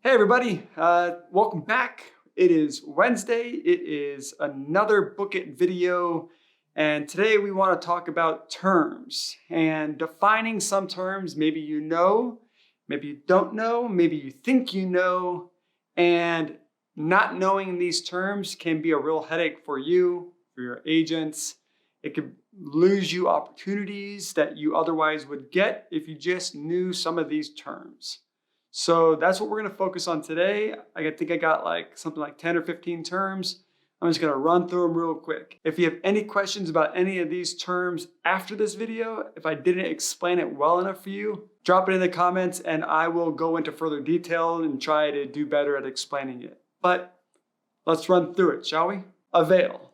Hey everybody, welcome back. It is Wednesday. It is another Book It video, and today we want to talk about terms and defining some terms. Maybe you know, maybe you don't know, maybe you think you know, and not knowing these terms can be a real headache for you, for your agents. It could lose you opportunities that you otherwise would get if you just knew some of these terms. So that's what we're going to focus on today. I think I got something like 10 or 15 terms. I'm just going to run through them real quick. If you have any questions about any of these terms after this video, if I didn't explain it well enough for you, drop it in the comments and I will go into further detail and try to do better at explaining it. But let's run through it, shall we? Avail.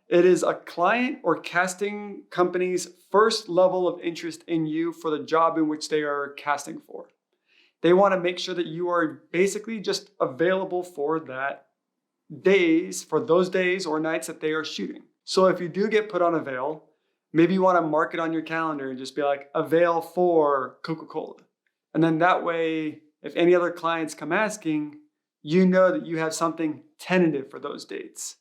It is a client or casting company's first level of interest in you for the job in which they are casting for. They want to make sure that you are basically just available for those days or nights that they are shooting. So if you do get put on Avail, maybe you want to mark it on your calendar and just be like, Avail for Coca-Cola. And then that way, if any other clients come asking, you know that you have something tentative for those dates.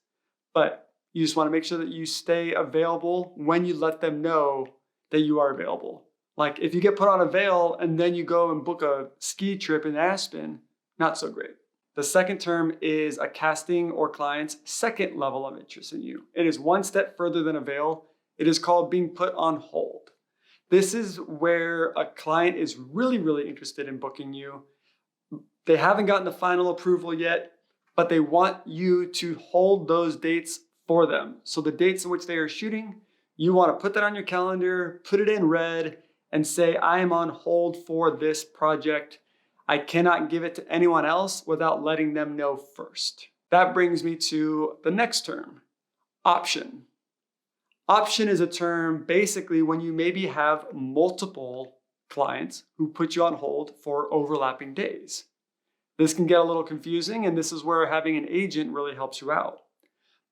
But you just want to make sure that you stay available when you let them know that you are available. Like if you get put on Avail and then you go and book a ski trip in Aspen, not so great. The second term is a casting or client's second level of interest in you. It is one step further than Avail. It is called being put on hold. This is where a client is really interested in booking you. They haven't gotten the final approval yet, but they want you to hold those dates for them. So the dates in which they are shooting, you want to put that on your calendar, put it in red, and say, I am on hold for this project. I cannot give it to anyone else without letting them know first. That brings me to the next term, option. Option is a term basically when you maybe have multiple clients who put you on hold for overlapping days. This can get a little confusing, and this is where having an agent really helps you out.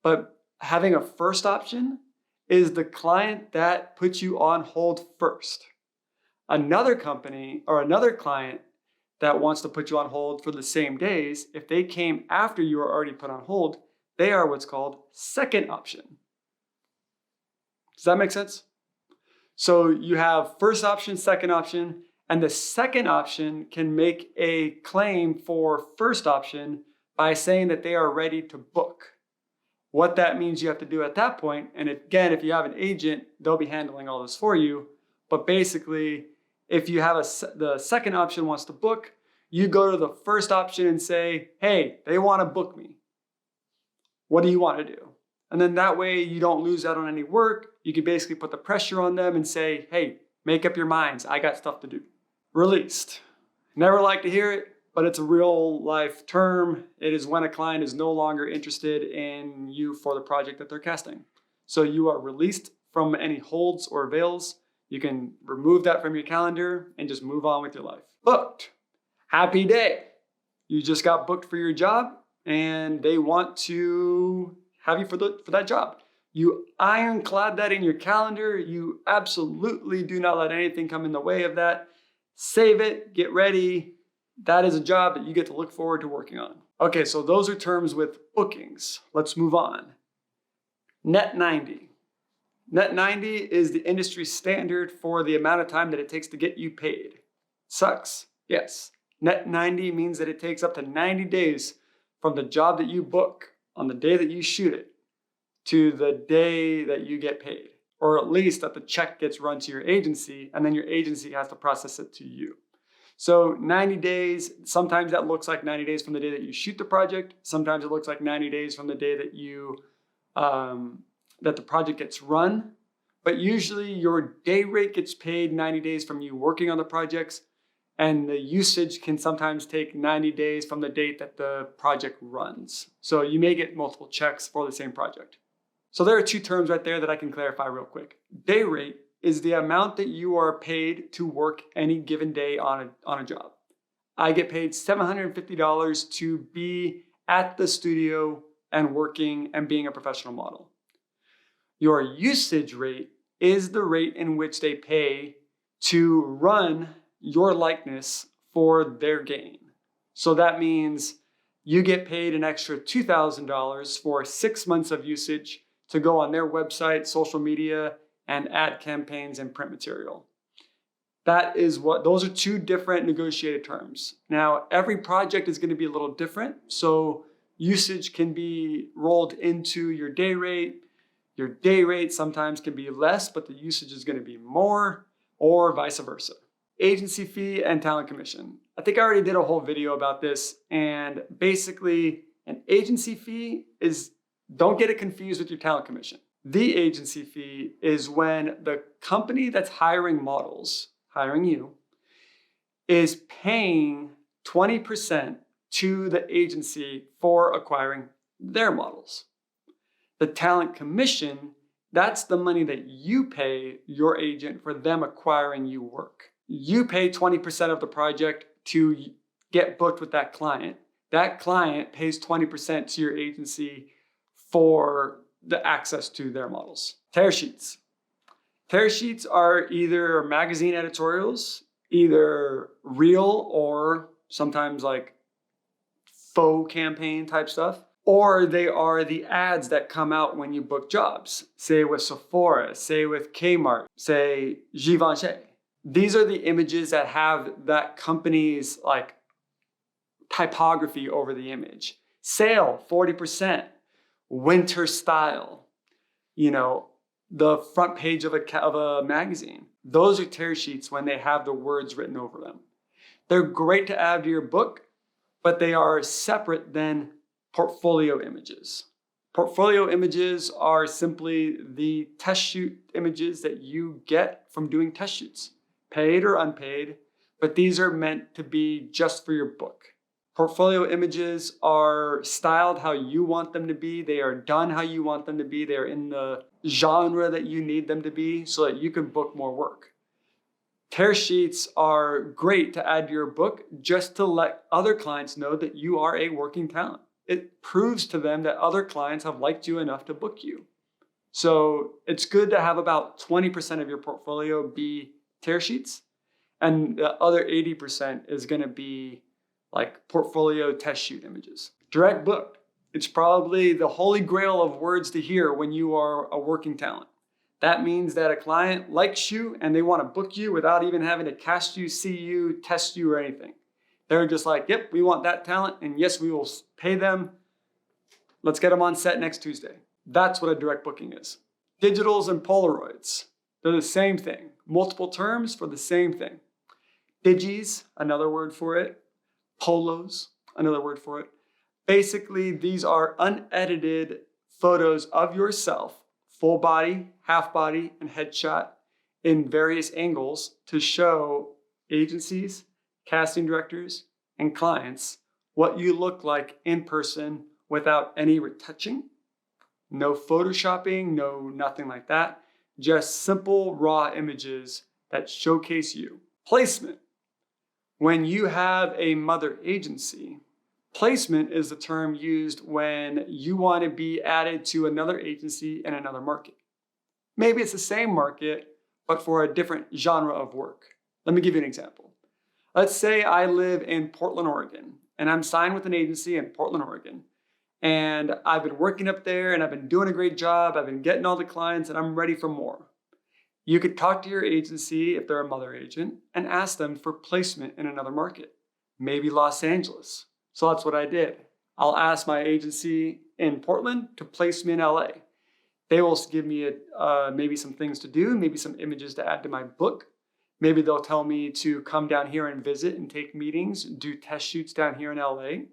But having a first option is the client that puts you on hold first. Another company or another client that wants to put you on hold for the same days, if they came after you were already put on hold, they are what's called second option. Does that make sense? So you have first option, second option, and the second option can make a claim for first option by saying that they are ready to book. What that means you have to do at that point, and again, if you have an agent, they'll be handling all this for you, but basically, if you have the second option wants to book, you go to the first option and say, hey, they want to book me. What do you want to do? And then that way you don't lose out on any work. You can basically put the pressure on them and say, hey, make up your minds. I got stuff to do. Released. Never like to hear it, but it's a real life term. It is when a client is no longer interested in you for the project that they're casting. So you are released from any holds or avails. You can remove that from your calendar and just move on with your life. Booked. Happy day. You just got booked for your job and they want to have you for that job. You ironclad that in your calendar. You absolutely do not let anything come in the way of that. Save it, get ready. That is a job that you get to look forward to working on. Okay, so those are terms with bookings. Let's move on. Net 90. Net 90 is the industry standard for the amount of time that it takes to get you paid. Sucks, yes. Net 90 means that it takes up to 90 days from the job that you book on the day that you shoot it to the day that you get paid, or at least that the check gets run to your agency and then your agency has to process it to you. So 90 days, sometimes that looks like 90 days from the day that you shoot the project. Sometimes it looks like 90 days from the day that that the project gets run, but usually your day rate gets paid 90 days from you working on the projects, and the usage can sometimes take 90 days from the date that the project runs. So you may get multiple checks for the same project. So there are two terms right there that I can clarify real quick. Day rate is the amount that you are paid to work any given day on a job. I get paid $750 to be at the studio and working and being a professional model. Your usage rate is the rate in which they pay to run your likeness for their gain. So that means you get paid an extra $2,000 for 6 months of usage to go on their website, social media, and ad campaigns and print material. Those are two different negotiated terms. Now, every project is going to be a little different. So usage can be rolled into your day rate. Your day rate sometimes can be less, but the usage is going to be more, or vice versa. Agency fee and talent commission. I think I already did a whole video about this, and basically an agency fee is, don't get it confused with your talent commission. The agency fee is when the company that's hiring models, hiring you, is paying 20% to the agency for acquiring their models. The talent commission, that's the money that you pay your agent for them acquiring you work. You pay 20% of the project to get booked with that client. That client pays 20% to your agency for the access to their models. Tear sheets. Tear sheets are either magazine editorials, either real or sometimes like faux campaign type stuff, or they are the ads that come out when you book jobs, say with Sephora, say with Kmart, say Givenchy. These are the images that have that company's like typography over the image. Sale, 40%, winter style, the front page of a magazine. Those are tear sheets when they have the words written over them. They're great to add to your book, but they are separate than portfolio images. Portfolio images are simply the test shoot images that you get from doing test shoots, paid or unpaid, but these are meant to be just for your book. Portfolio images are styled how you want them to be. They are done how you want them to be. They're in the genre that you need them to be so that you can book more work. Tear sheets are great to add to your book just to let other clients know that you are a working talent. It proves to them that other clients have liked you enough to book you. So it's good to have about 20% of your portfolio be tear sheets, and the other 80% is going to be like portfolio test shoot images. Direct book. It's probably the holy grail of words to hear when you are a working talent. That means that a client likes you and they want to book you without even having to cast you, see you, test you, or anything. They're just like, yep, we want that talent, and yes, we will pay them. Let's get them on set next Tuesday. That's what a direct booking is. Digitals and Polaroids, they're the same thing. Multiple terms for the same thing. Digies, another word for it. Polos, another word for it. Basically, these are unedited photos of yourself, full body, half body, and headshot in various angles to show agencies, casting directors, and clients what you look like in person without any retouching, no photoshopping, nothing like that. Just simple raw images that showcase you. Placement. When you have a mother agency, placement is the term used when you want to be added to another agency in another market. Maybe it's the same market, but for a different genre of work. Let me give you an example. Let's say I live in Portland, Oregon, and I'm signed with an agency in Portland, Oregon. And I've been working up there and I've been doing a great job. I've been getting all the clients and I'm ready for more. You could talk to your agency if they're a mother agent and ask them for placement in another market, maybe Los Angeles. So that's what I did. I'll ask my agency in Portland to place me in LA. They will give me maybe some things to do, maybe some images to add to my book. Maybe they'll tell me to come down here and visit and take meetings, do test shoots down here in LA.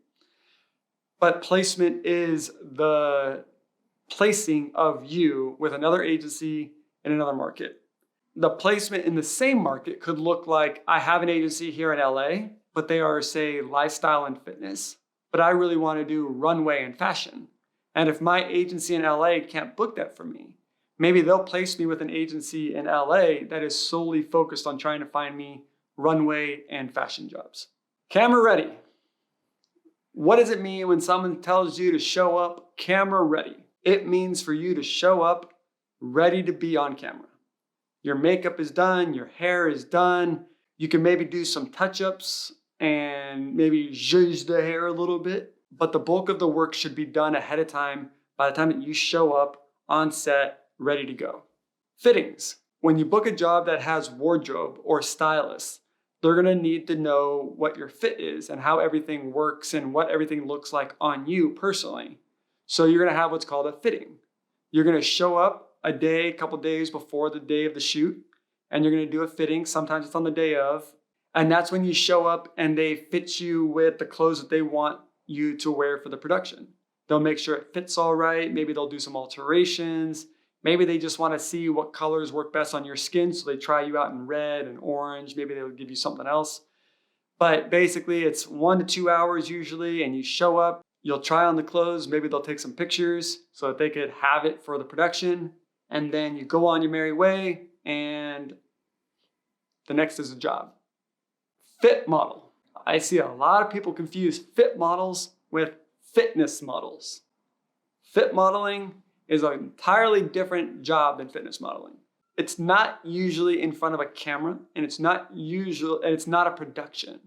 But placement is the placing of you with another agency in another market. The placement in the same market could look like I have an agency here in LA, but they are, say, lifestyle and fitness, but I really want to do runway and fashion. And if my agency in LA can't book that for me, maybe they'll place me with an agency in LA that is solely focused on trying to find me runway and fashion jobs. Camera ready. What does it mean when someone tells you to show up camera ready? It means for you to show up ready to be on camera. Your makeup is done, your hair is done. You can maybe do some touch-ups and maybe zhuzh the hair a little bit. But the bulk of the work should be done ahead of time by the time that you show up on set ready to go. Fittings. When you book a job that has wardrobe or stylists, they're gonna need to know what your fit is and how everything works and what everything looks like on you personally. So you're gonna have what's called a fitting. You're gonna show up a couple days before the day of the shoot, and you're gonna do a fitting. Sometimes it's on the day of, and that's when you show up and they fit you with the clothes that they want you to wear for the production. They'll make sure it fits all right. Maybe they'll do some alterations. Maybe they just want to see what colors work best on your skin, so they try you out in red and orange. Maybe they'll give you something else. But basically, it's 1 to 2 hours usually, and you show up. You'll try on the clothes. Maybe they'll take some pictures so that they could have it for the production. And then you go on your merry way, and the next is a job. Fit model. I see a lot of people confuse fit models with fitness models. Fit modeling is an entirely different job than fitness modeling. It's not usually in front of a camera, and it's not a production.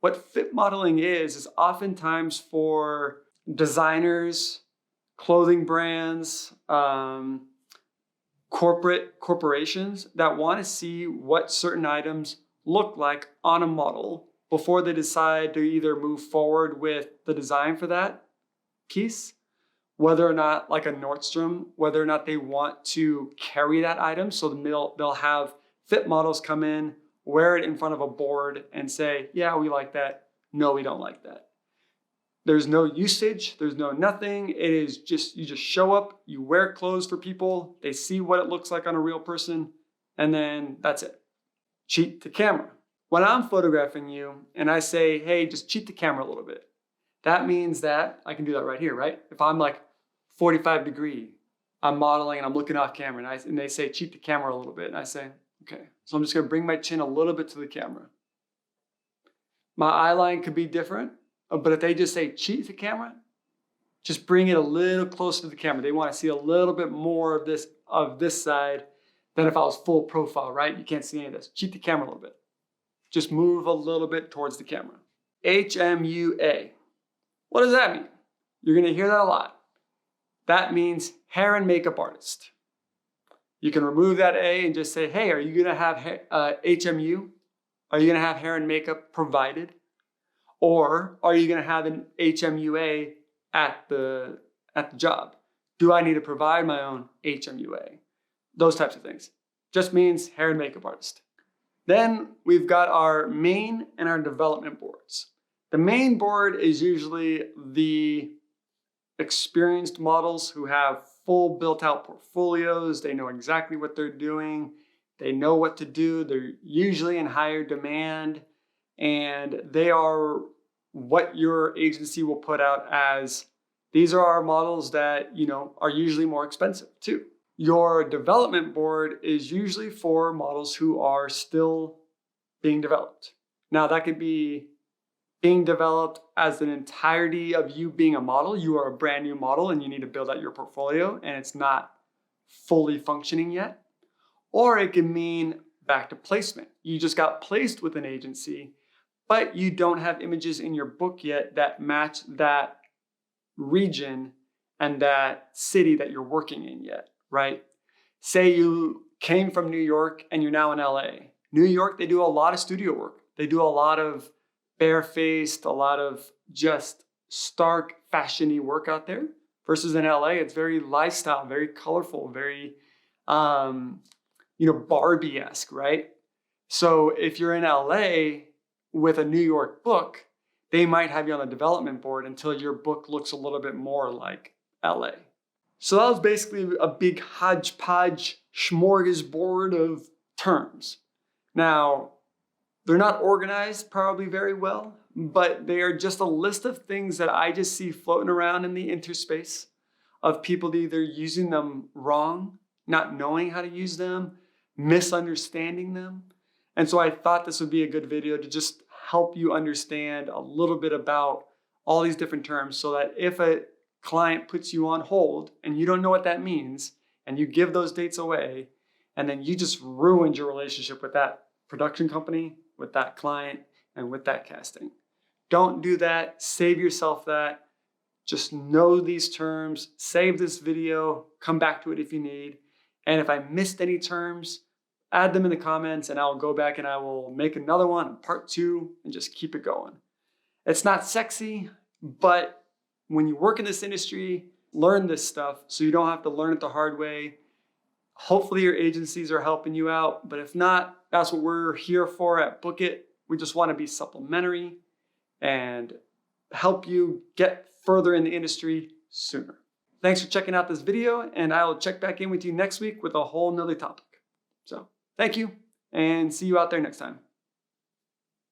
What fit modeling is oftentimes for designers, clothing brands, corporations that want to see what certain items look like on a model before they decide to either move forward with the design for that piece, whether or not, like a Nordstrom, whether or not they want to carry that item. So they'll have fit models come in, wear it in front of a board and say, yeah, we like that. No, we don't like that. There's no usage, there's no nothing. It is just, you just show up, you wear clothes for people, they see what it looks like on a real person, and then that's it. Cheat the camera. When I'm photographing you and I say, hey, just cheat the camera a little bit, that means that I can do that right here, right? If I'm like 45 degree, I'm modeling and I'm looking off camera and they say, cheat the camera a little bit. And I say, okay. So I'm just gonna bring my chin a little bit to the camera. My eye line could be different, but if they just say, cheat the camera, just bring it a little closer to the camera. They wanna see a little bit more of this side than if I was full profile, right? You can't see any of this. Cheat the camera a little bit. Just move a little bit towards the camera. HMUA. What does that mean? You're gonna hear that a lot. That means hair and makeup artist. You can remove that A and just say, hey, are you gonna have HMU? Are you gonna have hair and makeup provided? Or are you gonna have an HMUA at the job? Do I need to provide my own HMUA? Those types of things. Just means hair and makeup artist. Then we've got our main and our development boards. The main board is usually the experienced models who have full built out portfolios. They know exactly what they're doing. They know what to do. They're usually in higher demand, and they are what your agency will put out as, these are our models that, are usually more expensive too. Your development board is usually for models who are still being developed. Now that could be being developed as an entirety of you being a model. You are a brand new model and you need to build out your portfolio and it's not fully functioning yet. Or it can mean back to placement. You just got placed with an agency, but you don't have images in your book yet that match that region and that city that you're working in yet, right? Say you came from New York and you're now in LA. New York, they do a lot of studio work. They do a lot of barefaced, a lot of just stark fashion-y work out there. Versus in LA, it's very lifestyle, very colorful, very, Barbie-esque, right? So if you're in LA with a New York book, they might have you on the development board until your book looks a little bit more like LA. So that was basically a big hodgepodge smorgasbord of terms. Now, they're not organized probably very well, but they are just a list of things that I just see floating around in the interspace of people either using them wrong, not knowing how to use them, misunderstanding them. And so I thought this would be a good video to just help you understand a little bit about all these different terms so that if a client puts you on hold and you don't know what that means and you give those dates away and then you just ruined your relationship with that production company, with that client, and with that casting. Don't do that. Save yourself that. Just know these terms, save this video, come back to it if you need. And if I missed any terms, add them in the comments and I'll go back and I will make another one, part 2, and just keep it going. It's not sexy, but when you work in this industry, learn this stuff so you don't have to learn it the hard way. Hopefully your agencies are helping you out, but if not, that's what we're here for at Book It. We just want to be supplementary and help you get further in the industry sooner. Thanks for checking out this video, and I will check back in with you next week with a whole nother topic. So thank you, and see you out there next time.